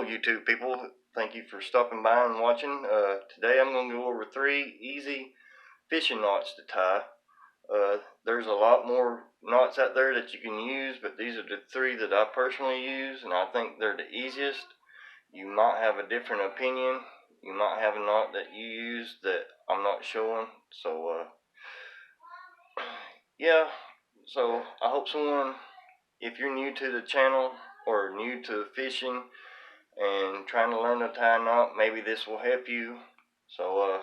Hello YouTube people, thank you for stopping by and watching. Today I'm going to go over 3 easy fishing knots to tie. There's a lot more knots out there that you can use, but these are the 3 that I personally use, and I think they're the easiest. You might have a different opinion. You might have a knot that you use that I'm not showing. So yeah, so I hope someone, if you're new to the channel or new to fishing and trying to learn to tie a knot, maybe this will help you. So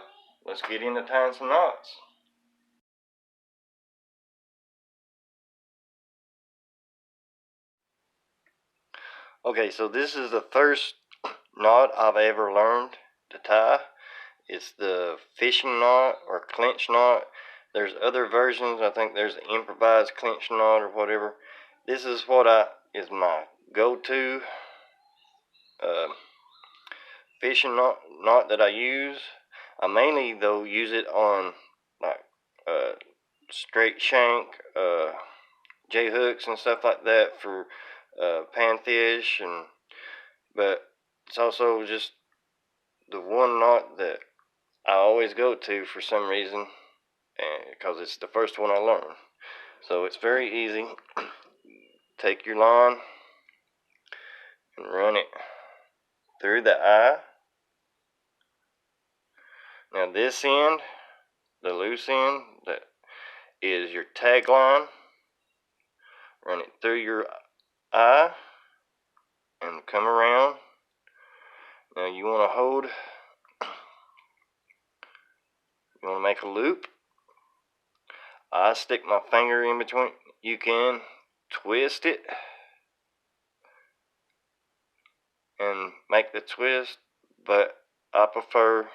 let's get into tying some knots. Okay, so this is the first knot I've ever learned to tie. It's the fishing knot or clinch knot. There's other versions. I think there's the improvised clinch knot or whatever. This is what is my go-to fishing knot that I use. I mainly though use it on like straight shank, J hooks and stuff like that for panfish, but it's also just the one knot that I always go to for some reason, because it's the first one I learned. So it's very easy. Take your line and run it through the eye. Now this end, the loose end, that is your tag line. Run it through your eye and come around. Now you want to make a loop. I stick my finger in between. You can twist it and make the twist, but I prefer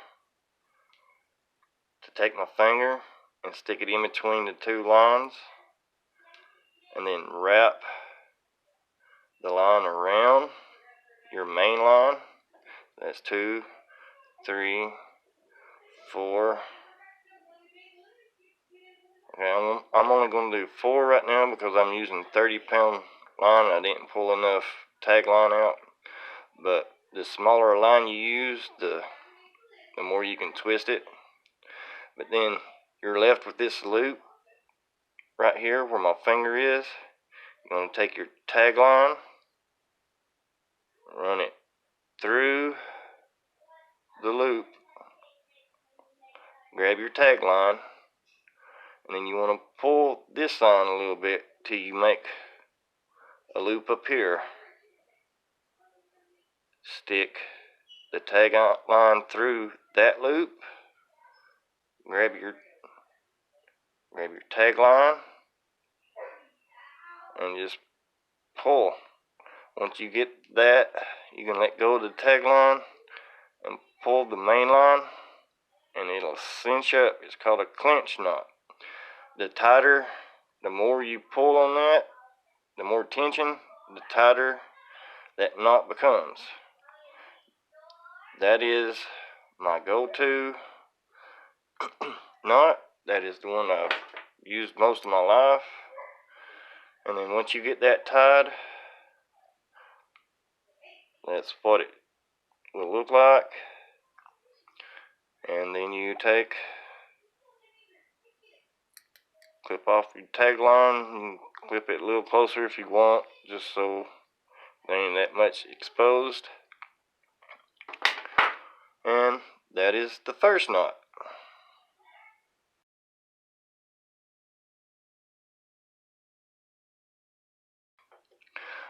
to take my finger and stick it in between the 2 lines and then wrap the line around your main line. That's 2, 3, 4. Okay, I'm only going to do 4 right now because I'm using 30-pound line. I didn't pull enough tag line out. But the smaller line you use, the more you can twist it. But then you're left with this loop right here where my finger is. You're going to take your tag line, run it through the loop, grab your tag line, and then you want to pull this line a little bit till you make a loop up here. Stick the tag line through that loop, grab your tag line, and just pull. Once you get that, you can let go of the tag line and pull the main line, and it'll cinch up. It's called a clinch knot. The tighter, the more you pull on that, the more tension, the tighter that knot becomes. That is my go-to knot. That is the one I've used most of my life. And then once you get that tied, that's what it will look like. And then you clip off your tag line. You can clip it a little closer if you want, just so there ain't that much exposed. And that is the first knot.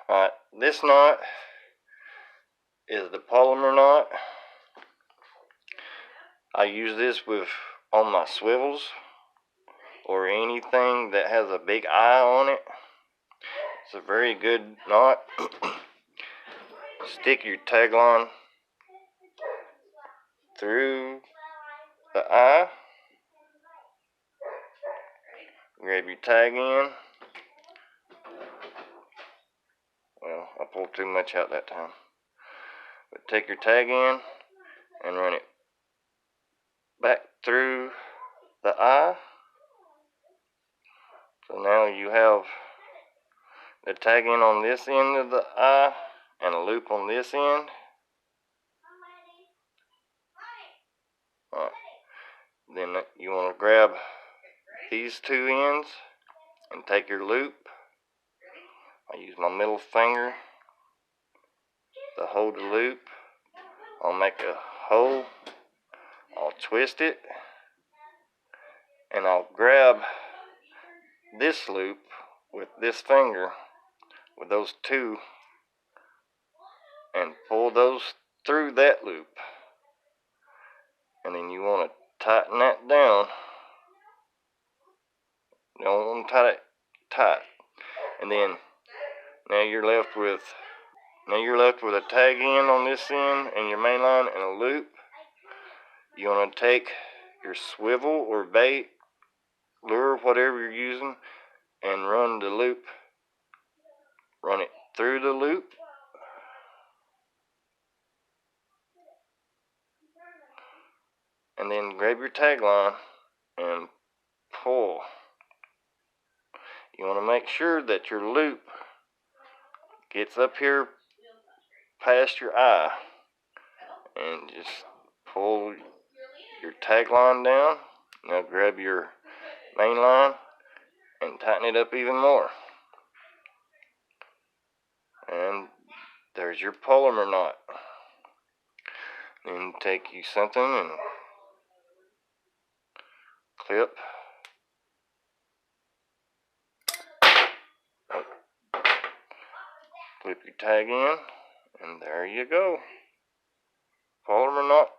Alright, this knot is the Palomar knot. I use this on my swivels or anything that has a big eye on it. It's a very good knot. Stick your tag line through the eye. Grab your tag in. Well, I pulled too much out that time. But take your tag in and run it back through the eye. So now you have the tag in on this end of the eye and a loop on this end. Alright. Then you want to grab these two ends and take your loop. I use my middle finger to hold the loop. I'll make a hole. I'll twist it. And I'll grab this loop with this finger, with those two, and pull those through that loop. And then you want to tighten that down. You don't want to tie it tight. And then now you're left with a tag end on this end and your main line and a loop. You want to take your swivel or bait, lure, whatever you're using, and run the loop. Run it through the loop. And then grab your tag line and pull. You want to make sure that your loop gets up here past your eye. And just pull your tag line down. Now grab your main line and tighten it up even more. And there's your Palomar knot. Then take you something and clip. Clip your tag in, and there you go. Palomar knot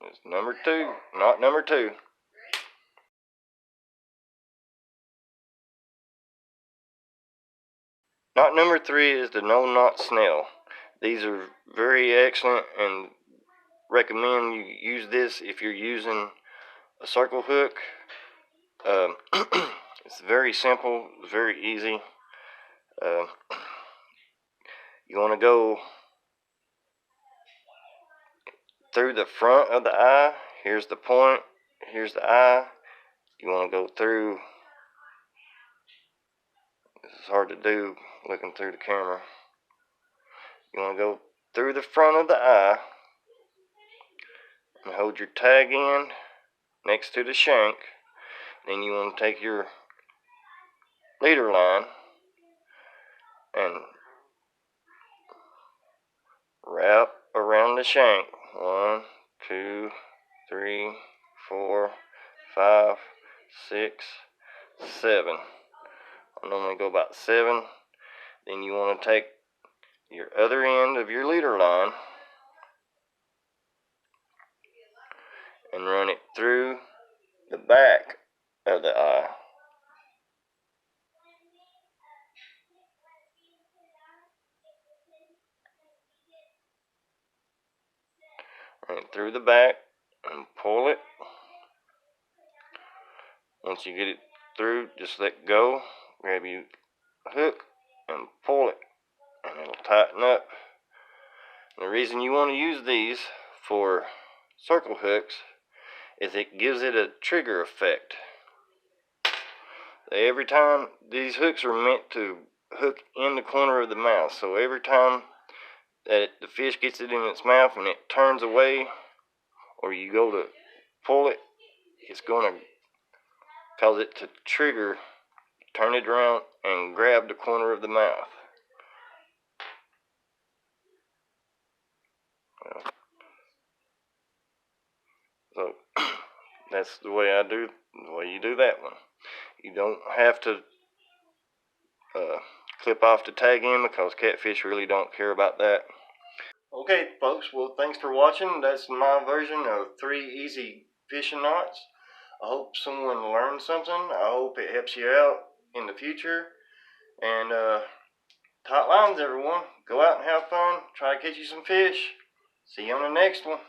is number 2, knot number 2. Knot number 3 is the no knot snail. These are very excellent, and recommend you use this if you're using a circle hook. It's very simple, very easy. You want to go through the front of the eye. Here's the point, here's the eye. You want to go through, this is hard to do looking through the camera. You want to go through the front of the eye and hold your tag end next to the shank. Then you want to take your leader line and wrap around the shank. 1, 2, 3, 4, 5, 6, 7. I normally go about 7. Then you want to take your other end of your leader line and run it through the back of the eye. Run it through the back and pull it. Once you get it through, just let go. Grab your hook and pull it, and it'll tighten up. And the reason you want to use these for circle hooks is it gives it a trigger effect. Every time, these hooks are meant to hook in the corner of the mouth, so every time that the fish gets it in its mouth and it turns away, or you go to pull it, it's going to cause it to trigger, turn it around, and grab the corner of the mouth. So that's the way you do that one. You don't have to clip off the tag end, because catfish really don't care about that. Okay, folks, well, thanks for watching. That's my version of 3 easy fishing knots. I hope someone learned something. I hope it helps you out in the future. And tight lines, everyone. Go out and have fun. Try to catch you some fish. See you on the next one.